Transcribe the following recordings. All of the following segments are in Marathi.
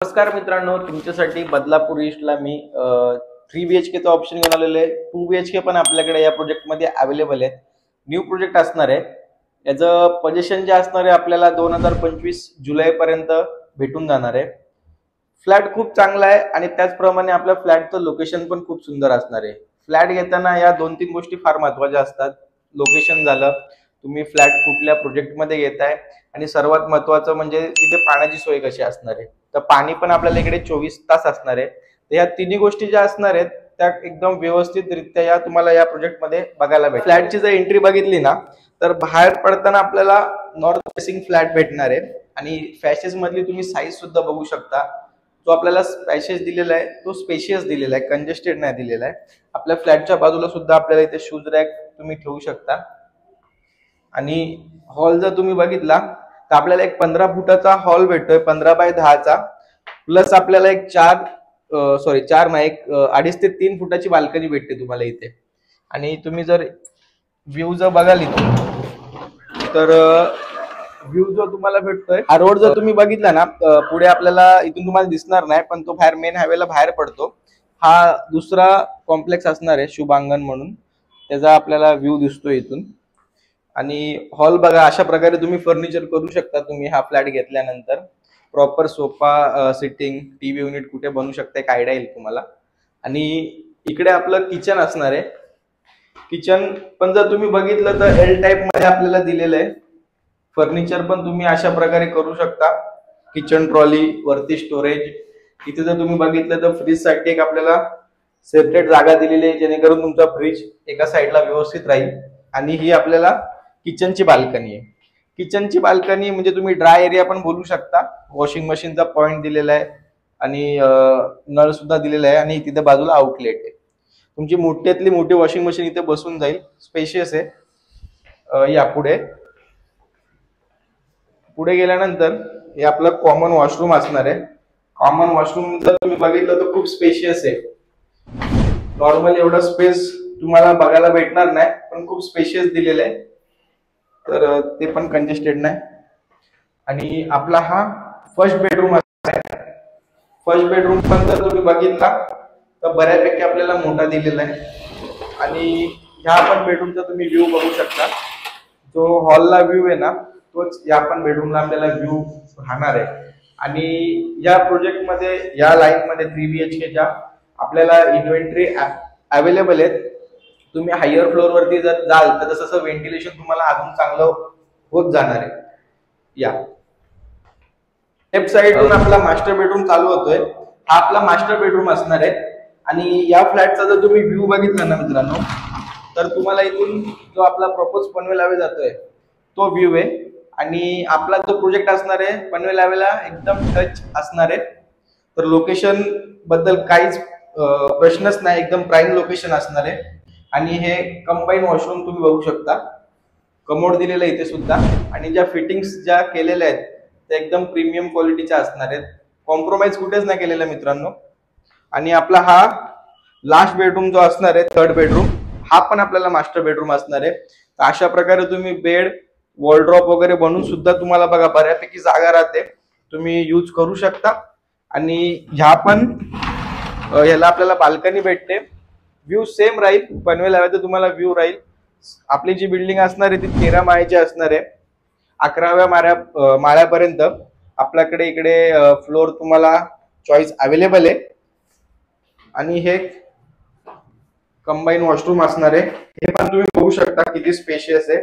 नमस्कार मित्रांनो, तुमच्यासाठी बदलापूर ईस्टला मी 3 BHK चा ऑप्शन घेऊन आलेलो आहे. 2 BHK पण आपल्याकडे या प्रोजेक्टमध्ये अवेलेबल आहेत. न्यू प्रोजेक्ट असणार आहे. याचं पोझिशन जे असणार आहे आपल्याला 2025 जुलैपर्यंत भेटून जाणार आहे. फ्लॅट खूप चांगला आहे आणि त्याचप्रमाणे आपल्या फ्लॅटचं लोकेशन पण खूप सुंदर असणार आहे. फ्लॅट घेताना या 2-3 गोष्टी फार महत्त्वाच्या असतात. लोकेशन झालं, तुम्ही फ्लॅट कुठल्या प्रोजेक्टमध्ये घेताय आणि सर्वात महत्त्वाचं म्हणजे तिथे पाण्याची सोय कशी असणार आहे. तर पाणी पण आपल्याला इकडे 24 तास असणार आहे. तर या तिन्ही गोष्टी ज्या असणार आहेत त्या एकदम व्यवस्थितरित्या या तुम्हाला या प्रोजेक्टमध्ये बघायला भेटेल. फ्लॅटची जर एंट्री बघितली ना तर बाहेर पडताना आपल्याला नॉर्थ फेसिंग फ्लॅट भेटणार आहे आणि फॅशेस मधली तुम्ही साईज सुद्धा बघू शकता. जो आपल्याला पॅसेज दिलेला आहे तो स्पेशियस दिलेला आहे, कंजेस्टेड नाही दिलेला आहे. आपल्या फ्लॅटच्या बाजूला सुद्धा आपल्याला इथे शूज रॅक तुम्ही ठेवू शकता. आणि हॉल जर तुम्ही बघितला तर आपल्याला एक 15 फुटाचा हॉल भेटतोय, 15x10चा. प्लस आपल्याला एक 4 नाही, एक 2.5 ते 3 फुटाची बाल्कनी भेटते तुम्हाला इथे. आणि तुम्ही जर व्ह्यू जर बघाल इथून तर व्ह्यू जो तुम्हाला भेटतोय, हा रोड जर तुम्ही बघितला ना पुढे आपल्याला इथून तुम्हाला दिसणार नाही, पण तो बाहेर मेन हायवेला बाहेर पडतो. हा दुसरा कॉम्प्लेक्स असणार आहे शुभांगण म्हणून, त्याचा आपल्याला व्ह्यू दिसतोय इथून. आणि हॉल बघा, अशा प्रकारे तुम्ही फर्निचर करू शकता. तुम्ही हा फ्लॅट घेतल्यानंतर proper sofa, sitting, TV unit कुठे बनवू शकता एक आयडिया येईल तुम्हाला. आणि इकडे आपलं किचन असणार आहे. किचन पण जर तुम्ही बघितलं तर एल टाईप मध्ये आपल्याला दिलेलं आहे. फर्निचर पण तुम्ही अशा प्रकारे करू शकता. किचन ट्रॉली, वरती स्टोरेज. इथे जर तुम्ही बघितलं तर फ्रीज साठी एक आपल्याला सेपरेट जागा दिलेली आहे, जेणेकरून तुमचा फ्रीज एका साईडला व्यवस्थित राहील. आणि ही आपल्याला किचनची बाल्कनी आहे. किचनची बाल्कनी म्हणजे तुम्ही ड्राय एरिया पण बोलू शकता. वॉशिंग मशीनचा पॉइंट दिलेला आहे आणि नळ सुद्धा दिलेला आहे आणि तिथे बाजूला आउटलेट आहे. तुमची मोठ्यातली मोठी वॉशिंग मशीन इथे बसून जाईल. स्पेशियस आहे. या पुढे गेल्यानंतर हे आपलं कॉमन वॉशरूम असणार आहे. कॉमन वॉशरूम जर तुम्ही बघितलं तर खूप स्पेशियस आहे. नॉर्मली एवढा स्पेस तुम्हाला बघायला भेटणार नाही, पण खूप स्पेशियस दिलेलं आहे. तर ते पण कंजेस्टेड नाही. आणि आपला हा फर्स्ट बेडरूम आहे. फर्स्ट बेडरूम पण जर तुम्ही बघितला तर बऱ्यापैकी आपल्याला मोठा दिलेला आहे. आणि ह्या पण बेडरूमचा तुम्ही व्ह्यू बघू शकता. जो हॉलला व्ह्यू आहे ना तोच या पण बेडरूमला आपल्याला व्ह्यू राहणार आहे. आणि या प्रोजेक्टमध्ये, या लाईनमध्ये 3 BHKच्या आपल्याला इन्व्हेंटरी अवेलेबल आहेत. तुम्ही हायर फ्लोअर वरती जर जाल तर तसं व्हेंटिलेशन तुम्हाला अजून चांगलं होत जाणार आहे. या लेफ्ट साइडून आपला मास्टर बेडरूम चालू होतोय. हा आपला मास्टर बेडरूम असणार आहे. आणि या फ्लॅटचा जर तुम्ही व्ह्यू बघितला ना मित्रांनो तर तुम्हाला इथून जो आपला प्रपोज पनवेल हायवे जातोय तो व्ह्यू आहे. आणि आपला जो प्रोजेक्ट असणार आहे पनवेल हायवेला एकदम टच असणार आहे. तर लोकेशन बद्दल काहीच प्रश्नच नाही, एकदम प्राईम लोकेशन असणार आहे. आणि हे कंबाईन वॉशरूम तुम्ही बघू शकता. कमोड दिलेलं आहे इथे सुद्धा. आणि ज्या फिटिंग्स ज्या केलेल्या आहेत त्या एकदम प्रीमियम क्वालिटीच्या असणार आहेत. कॉम्प्रोमाइज कुठेच नाही केलेलं मित्रांनो. आणि आपला हा लास्ट बेडरूम जो असणार आहे, थर्ड बेडरूम, हा पण आपल्याला मास्टर बेडरूम असणार आहे. तर अशा प्रकारे तुम्ही बेड, वॉलड्रॉप वगैरे बनवून सुद्धा तुम्हाला बघा बऱ्यापैकी जागा राहते, तुम्ही यूज करू शकता. आणि ह्या पण ह्याला आपल्याला बाल्कनी भेटते. व्ह्यू सेम राहील, पनवेल हायवेचा तुम्हाला व्ह्यू राहील. आपली जी बिल्डिंग असणार आहे ती 13 माळ्याची असणार आहे. 11व्या माळ्यापर्यंत आपल्याकडे इकडे फ्लोअर तुम्हाला चॉईस अवेलेबल आहे. आणि हे कंबाईन वॉशरूम असणार आहे. हे पण तुम्ही बघू शकता किती स्पेशियस आहे.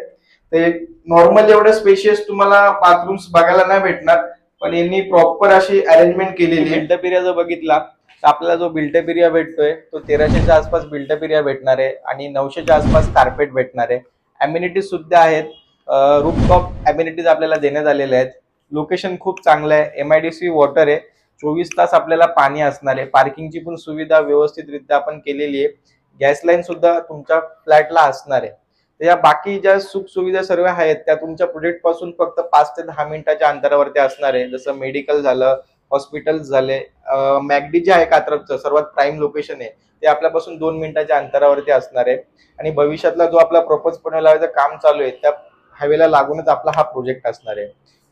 ते नॉर्मल एवढं स्पेशियस तुम्हाला बाथरूम्स बघायला नाही भेटणार, पण यांनी प्रॉपर अशी अरेंजमेंट केलेली. बिल्टअप एरिया जर बघितला तर आपल्याला जो बिल्टअप एरिया भेटतोय तो 1300च्या आसपास बिल्टअप एरिया भेटणार आहे. आणि 900च्या आसपास कार्पेट भेटणार आहे. अम्युनिटीज सुद्धा आहेत. रूफटॉप अम्युनिटीज आपल्याला देण्यात आलेल्या आहेत. लोकेशन खूप चांगलं आहे. MIDC वॉटर आहे. 24 तास आपल्याला पाणी असणार आहे. पार्किंगची पण सुविधा व्यवस्थितरित्या आपण केलेली आहे. गॅस लाईन सुद्धा तुमच्या फ्लॅटला असणार आहे. तर या बाकी ज्या सुख सुविधा सर्व आहेत त्या तुमच्या प्रोजेक्ट पासून फक्त 5 ते 10 मिनिटाच्या अंतरावरती असणार आहे. जसं मेडिकल झालं, हॉस्पिटल्स झाले. मॅगडी जे आहे कात्रजचं सर्वात प्राईम लोकेशन आहे ते आपल्यापासून 2 मिनिटाच्या अंतरावरती असणार आहे. आणि भविष्यातला जो आपला प्रपोज पनवेल हायवेचं काम चालू आहे त्या हायवेला लागूनच आपला हा प्रोजेक्ट असणार आहे.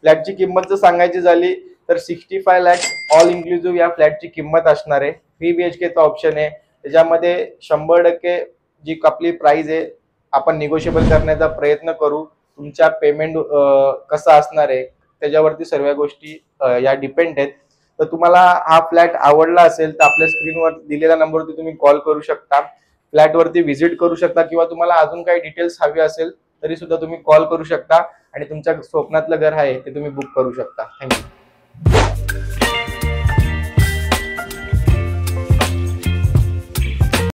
फ्लॅटची किंमत जर सांगायची झाली तर 65 लॅक्स ऑल इन्क्लुझिव्ह या फ्लॅटची किंमत असणार आहे. 3 BHKचा ऑप्शन आहे. त्याच्यामध्ये 100% जी आपली प्राइस आहे आपण निगोशिएबल करण्याचा प्रयत्न करू. तुमच्या पेमेंट कसं असणार आहे त्याच्यावरती सर्व गोष्टी या डिपेंड आहेत. तर तुम्हाला हा फ्लॅट आवडला असेल तर आपल्या स्क्रीनवर दिलेल्या नंबरवरती तुम्ही कॉल करू शकता, फ्लॅटवरती व्हिजिट करू शकता, किंवा तुम्हाला अजून काही डिटेल्स हवे असेल तरी सुद्धा तुम्ही कॉल करू शकता आणि तुमच्या स्वप्नातलं घर आहे ते तुम्ही बुक करू शकता. थँक्यू.